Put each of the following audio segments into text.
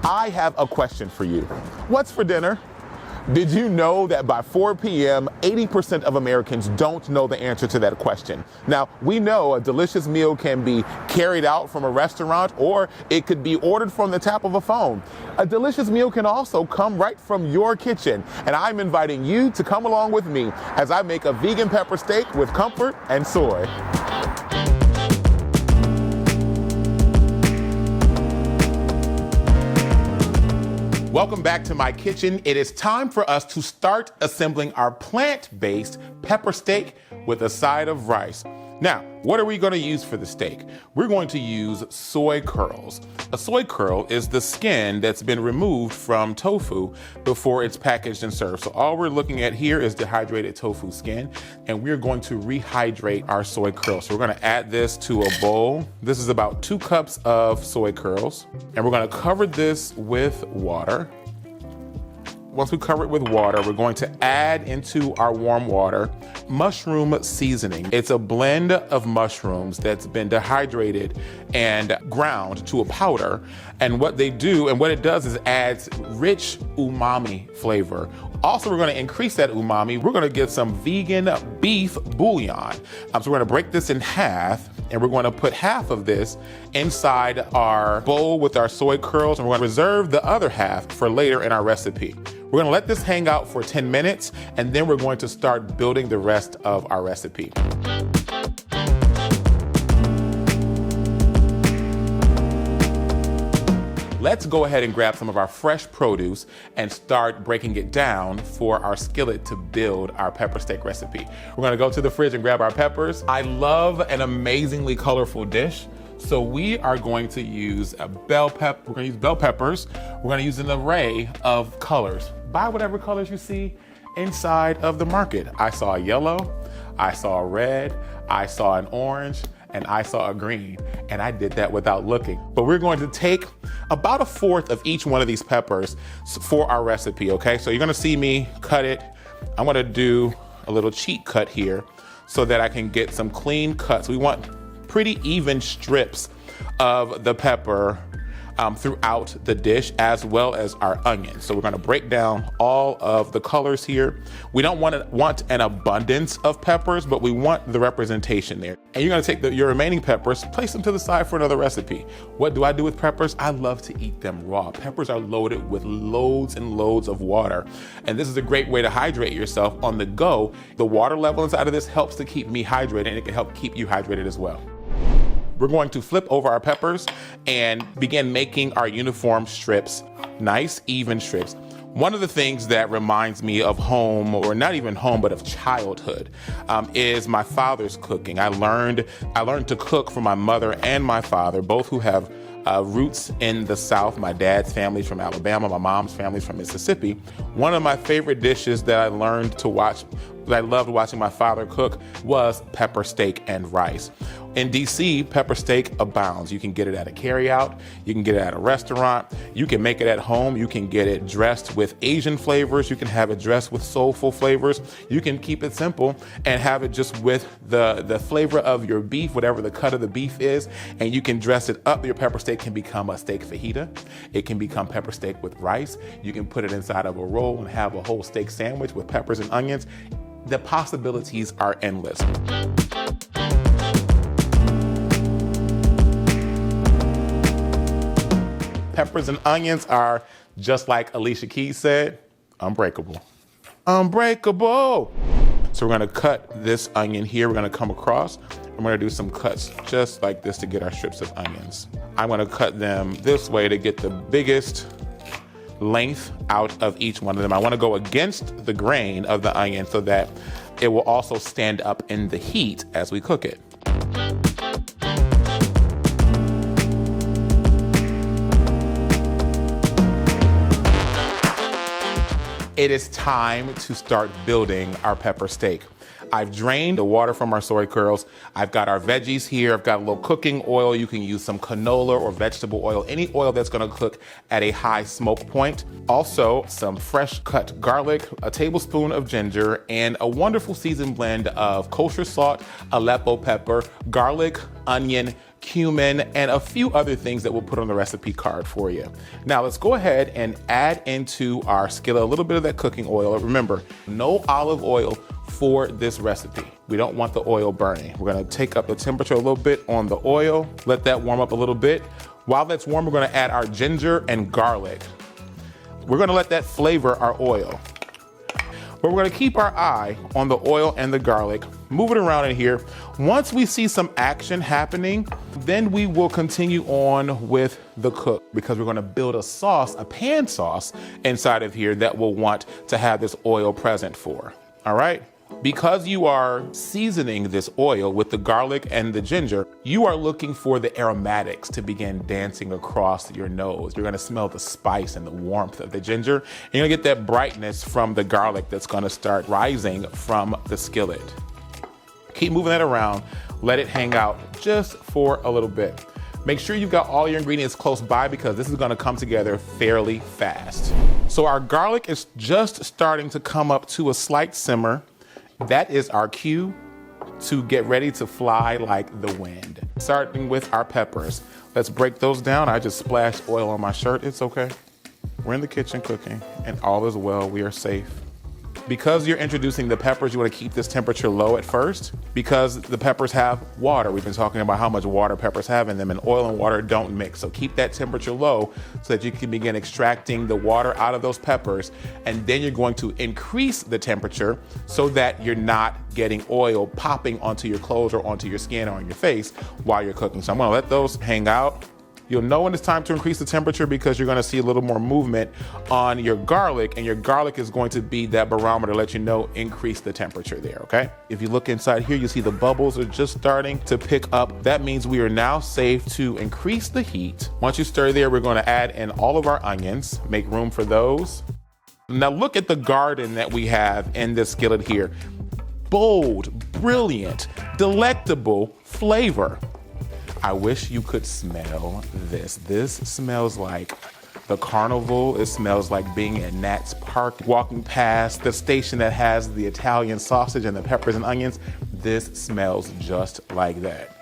I have a question for you. What's for dinner? Did you know that by 4 p.m., 80% of Americans don't know the answer to that question? Now, we know a delicious meal can be carried out from a restaurant or it could be ordered from the tap of a phone. A delicious meal can also come right from your kitchen, and I'm inviting you to come along with me as I make a vegan pepper steak with comfort and soy. Welcome back to my kitchen. It is time for us to start assembling our plant-based pepper steak with a side of rice. Now, what are we going to use for the steak? We're going to use soy curls. A soy curl is the skin that's been removed from tofu before it's packaged and served. So all we're looking at here is dehydrated tofu skin, and we're going to rehydrate our soy curls. So we're going to add this to a bowl. This is about 2 cups of soy curls, and we're going to cover this with water. Once we cover it with water, we're going to add into our warm water mushroom seasoning. It's a blend of mushrooms that's been dehydrated and ground to a powder. And what they do, and what it does is adds rich umami flavor. Also, we're gonna increase that umami. We're gonna get some vegan beef bouillon. So we're gonna break this in half, and we're gonna put half of this inside our bowl with our soy curls, and we're gonna reserve the other half for later in our recipe. We're gonna let this hang out for 10 minutes, and then we're going to start building the rest of our recipe. Let's go ahead and grab some of our fresh produce and start breaking it down for our skillet to build our pepper steak recipe. We're gonna go to the fridge and grab our peppers. I love an amazingly colorful dish, so we are going to use bell peppers. We're gonna use bell peppers. We're gonna use an array of colors. Buy whatever colors you see inside of the market. I saw a yellow, I saw a red, I saw an orange, and I saw a green, and I did that without looking. But we're going to take about 1/4 of each one of these peppers for our recipe, okay? So you're gonna see me cut it. I'm gonna do a little cheat cut here so that I can get some clean cuts. We want pretty even strips of the pepper throughout the dish, as well as our onions. So we're gonna break down all of the colors here. We don't want an abundance of peppers, but we want the representation there. And you're gonna take your remaining peppers, place them to the side for another recipe. What do I do with peppers? I love to eat them raw. Peppers are loaded with loads and loads of water. And this is a great way to hydrate yourself on the go. The water level inside of this helps to keep me hydrated, and it can help keep you hydrated as well. We're going to flip over our peppers and begin making our uniform strips, nice, even strips. One of the things that reminds me of home, or not even home, but of childhood, is my father's cooking. I learned to cook from my mother and my father, both who have roots in the South. My dad's family's from Alabama, my mom's family's from Mississippi. One of my favorite dishes that I learned to watch, that I loved watching my father cook, was pepper steak and rice. In DC, pepper steak abounds. You can get it at a carryout, you can get it at a restaurant, you can make it at home, you can get it dressed with Asian flavors, you can have it dressed with soulful flavors, you can keep it simple and have it just with the flavor of your beef, whatever the cut of the beef is, and you can dress it up. Your pepper steak can become a steak fajita, it can become pepper steak with rice, you can put it inside of a roll and have a whole steak sandwich with peppers and onions. The possibilities are endless. Peppers and onions are, just like Alicia Keys said, unbreakable. Unbreakable! So we're gonna cut this onion here. We're gonna come across, and we're gonna do some cuts just like this to get our strips of onions. I'm gonna cut them this way to get the biggest length out of each one of them. I wanna go against the grain of the onion so that it will also stand up in the heat as we cook it. It is time to start building our pepper steak. I've drained the water from our soy curls. I've got our veggies here. I've got a little cooking oil. You can use some canola or vegetable oil, any oil that's gonna cook at a high smoke point. Also, some fresh cut garlic, a tablespoon of ginger, and a wonderful seasoned blend of kosher salt, Aleppo pepper, garlic, onion, cumin, and a few other things that we'll put on the recipe card for you. Now let's go ahead and add into our skillet a little bit of that cooking oil. Remember, no olive oil for this recipe. We don't want the oil burning. We're gonna take up the temperature a little bit on the oil, let that warm up a little bit. While that's warm, we're gonna add our ginger and garlic. We're gonna let that flavor our oil. But we're gonna keep our eye on the oil and the garlic, move it around in here. Once we see some action happening, then we will continue on with the cook, because we're gonna build a sauce, a pan sauce inside of here that we'll want to have this oil present for, all right? Because you are seasoning this oil with the garlic and the ginger, you are looking for the aromatics to begin dancing across your nose. You're gonna smell the spice and the warmth of the ginger. And you're gonna get that brightness from the garlic that's gonna start rising from the skillet. Keep moving that around, let it hang out just for a little bit. Make sure you've got all your ingredients close by, because this is gonna come together fairly fast. So our garlic is just starting to come up to a slight simmer. That is our cue to get ready to fly like the wind. Starting with our peppers. Let's break those down. I just splashed oil on my shirt. It's okay. We're in the kitchen cooking and all is well. We are safe. Because you're introducing the peppers, you want to keep this temperature low at first, because the peppers have water. We've been talking about how much water peppers have in them, and oil and water don't mix. So keep that temperature low so that you can begin extracting the water out of those peppers. And then you're going to increase the temperature so that you're not getting oil popping onto your clothes or onto your skin or on your face while you're cooking. So I'm gonna let those hang out. You'll know when it's time to increase the temperature, because you're gonna see a little more movement on your garlic, and your garlic is going to be that barometer to let you know, increase the temperature there, okay? If you look inside here, you see the bubbles are just starting to pick up. That means we are now safe to increase the heat. Once you stir there, we're gonna add in all of our onions, make room for those. Now look at the garden that we have in this skillet here. Bold, brilliant, delectable flavor. I wish you could smell this. This smells like the carnival. It smells like being at Nat's Park, walking past the station that has the Italian sausage and the peppers and onions. This smells just like that.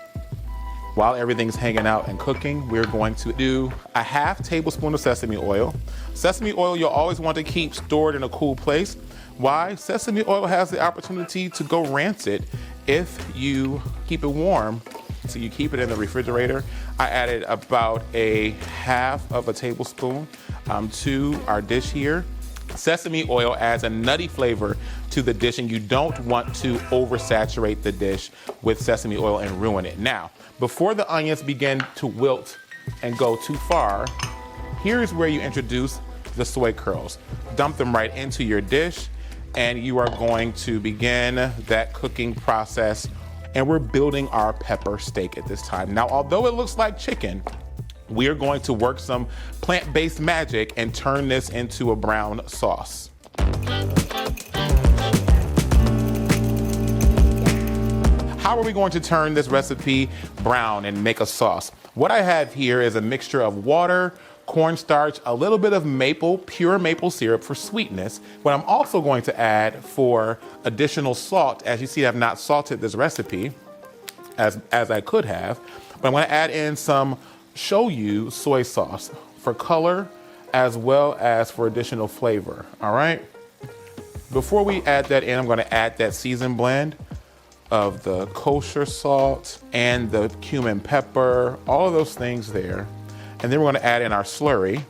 While everything's hanging out and cooking, we're going to do a ½ tablespoon of sesame oil. Sesame oil you'll always want to keep stored in a cool place. Why? Sesame oil has the opportunity to go rancid if you keep it warm. So you keep it in the refrigerator. I added about a ½ tablespoon to our dish here. Sesame oil adds a nutty flavor to the dish, and you don't want to oversaturate the dish with sesame oil and ruin it. Now, before the onions begin to wilt and go too far, here's where you introduce the soy curls. Dump them right into your dish, and you are going to begin that cooking process. And we're building our pepper steak at this time. Now, although it looks like chicken, we are going to work some plant-based magic and turn this into a brown sauce. How are we going to turn this recipe brown and make a sauce? What I have here is a mixture of water, cornstarch, a little bit of pure maple syrup for sweetness. What I'm also going to add for additional salt, as you see, I've not salted this recipe as I could have, but I'm going to add in some shoyu soy sauce for color as well as for additional flavor, all right? Before we add that in, I'm going to add that seasoned blend of the kosher salt and the cumin pepper, all of those things there. And then we're going to add in our slurry.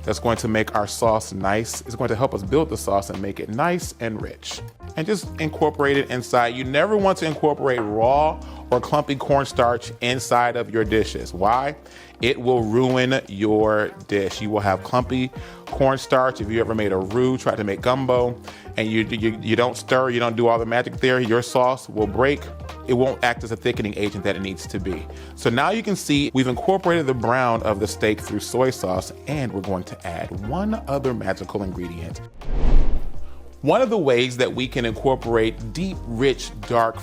That's going to make our sauce nice. It's going to help us build the sauce and make it nice and rich. And just incorporate it inside. You never want to incorporate raw or clumpy cornstarch inside of your dishes. Why? It will ruin your dish. You will have clumpy cornstarch. If you ever made a roux, tried to make gumbo, and you don't stir, you don't do all the magic there, your sauce will break. It won't act as a thickening agent that it needs to be. So now you can see we've incorporated the brown of the steak through soy sauce, and we're going to add one other magical ingredient. One of the ways that we can incorporate deep, rich, dark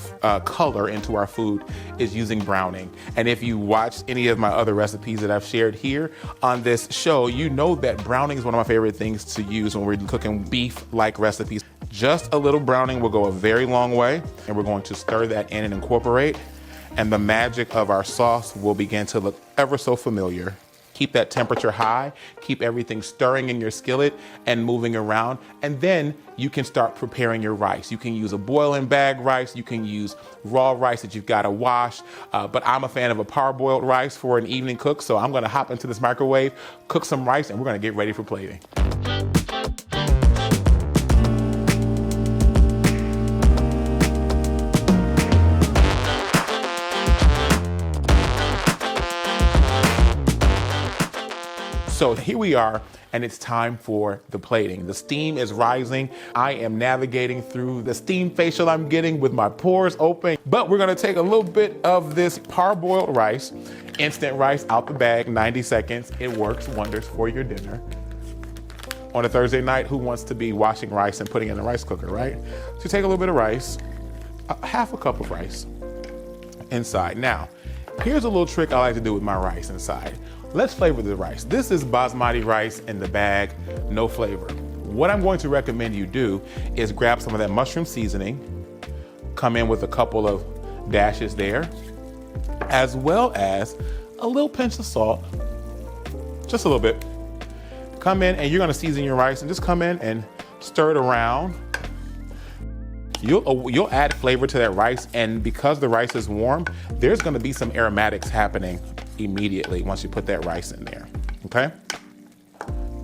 color into our food is using browning. And if you watched any of my other recipes that I've shared here on this show, you know that browning is one of my favorite things to use when we're cooking beef-like recipes. Just a little browning will go a very long way, and we're going to stir that in and incorporate. and the magic of our sauce will begin to look ever so familiar. Keep that temperature high, keep everything stirring in your skillet and moving around, and then you can start preparing your rice. You can use a boil and bag rice, you can use raw rice that you've got to wash, but I'm a fan of a parboiled rice for an evening cook, so I'm gonna hop into this microwave, cook some rice, and we're gonna get ready for plating. So here we are, and it's time for the plating. The steam is rising. I am navigating through the steam facial I'm getting with my pores open. But we're gonna take a little bit of this parboiled rice, instant rice out the bag, 90 seconds. It works wonders for your dinner. On a Thursday night, who wants to be washing rice and putting it in the rice cooker, right? So take a little bit of rice, half a cup of rice inside. Now, here's a little trick I like to do with my rice inside. Let's flavor the rice. This is basmati rice in the bag, no flavor. What I'm going to recommend you do is grab some of that mushroom seasoning, come in with a couple of dashes there, as well as a little pinch of salt, just a little bit. Come in and you're gonna season your rice and just come in and stir it around. You'll add flavor to that rice, and because the rice is warm, there's gonna be some aromatics happening immediately once you put that rice in there, okay?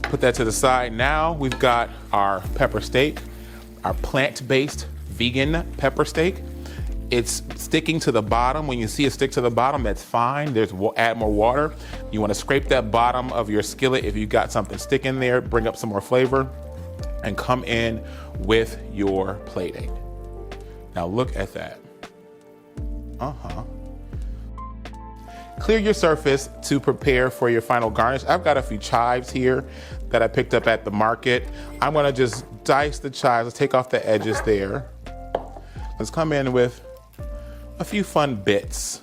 Put that to the side. Now we've got our pepper steak, our plant-based vegan pepper steak. It's sticking to the bottom. When you see it stick to the bottom, that's fine. Add more water. You wanna scrape that bottom of your skillet if you got something sticking there, bring up some more flavor, and come in with your plating. Now look at that. Clear your surface to prepare for your final garnish. I've got a few chives here that I picked up at the market. I'm gonna just dice the chives. Let's take off the edges there. Let's come in with a few fun bits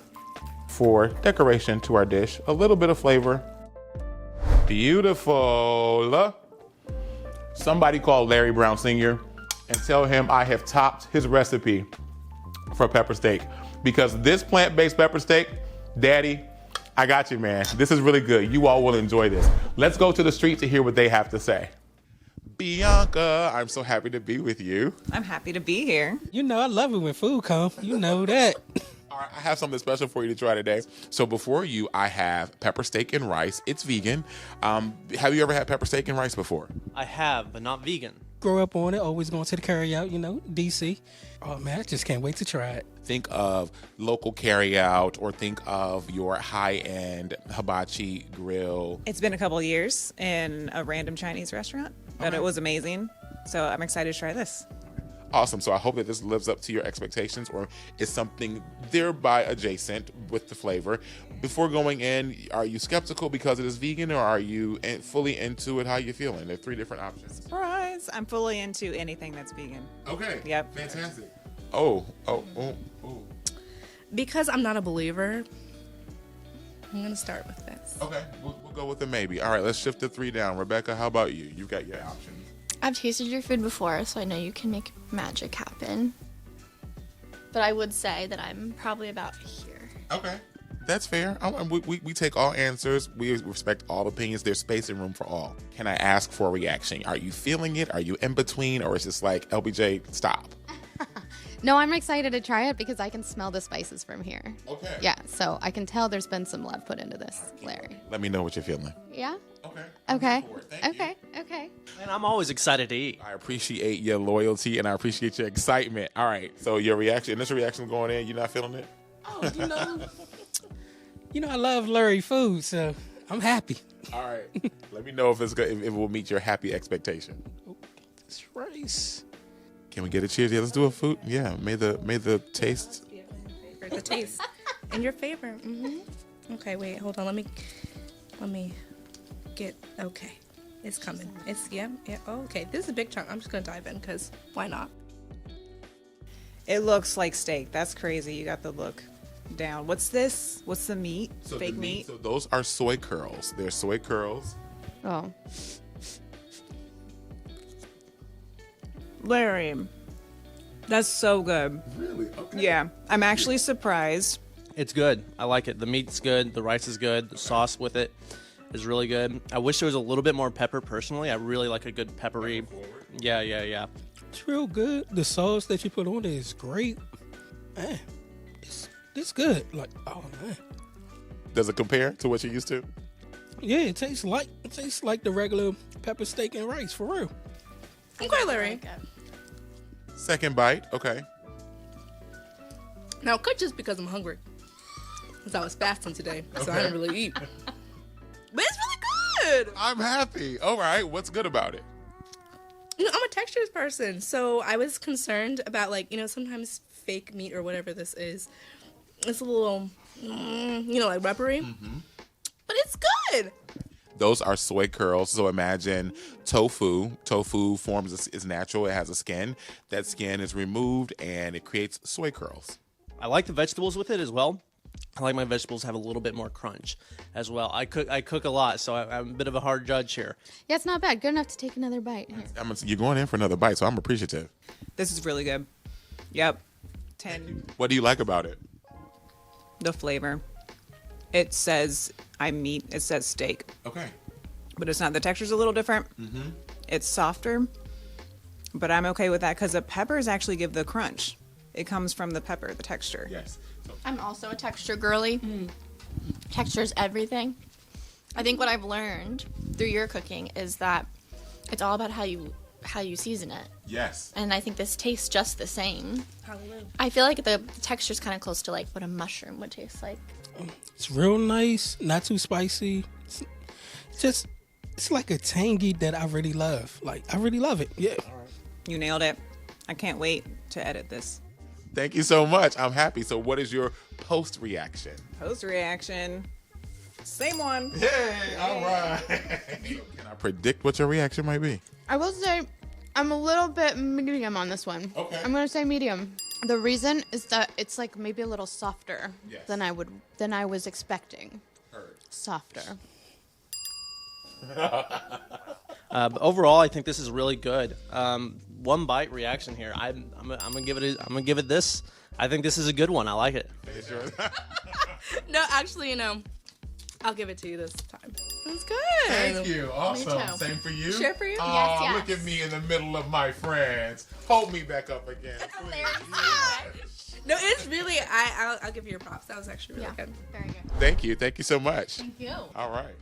for decoration to our dish. A little bit of flavor. Beautiful. Somebody call Larry Brown Sr. and tell him I have topped his recipe for pepper steak, because this plant-based pepper steak, Daddy, I got you, man. This is really good. You all will enjoy this. Let's go to the street to hear what they have to say. Bianca, I'm so happy to be with you. I'm happy to be here. You know, I love it when food comes. You know that. All right, I have something special for you to try today. So before you, I have pepper steak and rice. It's vegan. Have you ever had pepper steak and rice before? I have, but not vegan. Grow up on it, always going to the carry out, you know, DC. Oh man, I just can't wait to try it. Think of local carry out, or think of your high-end hibachi grill. It's been a couple of years in a random Chinese restaurant, but it was amazing. So I'm excited to try this. Awesome. So I hope that this lives up to your expectations, or is something thereby adjacent with the flavor. Before going in, are you skeptical because it is vegan, or are you fully into it? How you feeling? There are 3 different options. Surprise! I'm fully into anything that's vegan. Okay. Yep. Fantastic. Because I'm not a believer, I'm going to start with this. Okay. We'll go with the maybe. All right. Let's shift the 3 down. Rebecca, how about you? You've got your options. I've tasted your food before, so I know you can make magic happen. But I would say that I'm probably about here. Okay. That's fair. We take all answers. We respect all opinions. There's space and room for all. Can I ask for a reaction? Are you feeling it? Are you in between? Or is this like, LBJ, stop? No, I'm excited to try it because I can smell the spices from here. Okay. Yeah, so I can tell there's been some love put into this, Larry. Let me know what you're feeling. Yeah? Okay. Okay. Thank you. Okay. And I'm always excited to eat. I appreciate your loyalty and I appreciate your excitement. All right. So your reaction, initial reaction going in, you're not feeling it? Oh, you know I love Larry food, so I'm happy. All right. Let me know if it's good, if it will meet your happy expectation. This rice. Can we get a cheers? Yeah, let's do a food. Yeah, may the taste. The taste. In your favor. Mm-hmm. Okay, wait, hold on. Let me get, okay. It's coming. Yeah. Oh, okay. This is a big chunk. I'm just going to dive in because why not? It looks like steak. That's crazy. You got the look down. What's this? What's the meat? So Fake meat? So those are soy curls. They're soy curls. Oh. Larry, that's so good. Really? Okay. Yeah, I'm actually surprised. It's good. I like it. The meat's good. The rice is good. The sauce with it is really good. I wish there was a little bit more pepper personally. I really like a good peppery. Yeah. It's real good. The sauce that you put on it is great. Man, it's good. Like, oh man. Does it compare to what you're used to? Yeah, it tastes like the regular pepper steak and rice for real. Okay, Larry. Like it. Second bite. Okay. Now, it could just because I'm hungry. Because I was fasting today, so I didn't really eat. But it's really good. I'm happy. All right. What's good about it? You know, I'm a textures person, so I was concerned about, like, you know, sometimes fake meat or whatever this is, it's a little, you know, like rubbery. But it's good. Those are soy curls. So imagine tofu. Tofu is natural. It has a skin. That skin is removed and it creates soy curls. I like the vegetables with it as well. I like my vegetables have a little bit more crunch as well. I cook a lot, so I'm a bit of a hard judge here. Yeah, it's not bad. Good enough to take another bite. Here. You're going in for another bite, so I'm appreciative. This is really good. Yep. 10. What do you like about it? The flavor. It says meat. It says steak. Okay. But it's not. The texture's a little different. It's softer. But I'm okay with that because the peppers actually give the crunch. It comes from the pepper, the texture. Yes. I'm also a texture girly. Texture is everything. I think what I've learned through your cooking is that it's all about how you season it. Yes. And I think this tastes just the same. Hallelujah. I feel like the texture's kind of close to like what a mushroom would taste like. It's real nice, not too spicy. It's like a tangy that I really love. Like, I really love it. Yeah. You nailed it. I can't wait to edit this. Thank you so much. I'm happy. So what is your post reaction? Post reaction. Same one. Yay! All right. Can I predict what your reaction might be? I will say I'm a little bit medium on this one. Okay. I'm gonna say medium. The reason is that it's like maybe a little softer Yes. than I was expecting. Heard. Softer. But overall, I think this is really good. One bite reaction here. I'm gonna give it this. I think this is a good one. I like it. No, actually, you know, I'll give it to you this time. It's good. Thank you. Awesome. too. Same for you. Share for you? Oh, Yes, look yes. at me in the middle of my friends. Hold me back up again. please. No, it's really, I'll give you your props. That was actually really Yeah. good. Very good. Thank you. Thank you so much. Thank you. All right.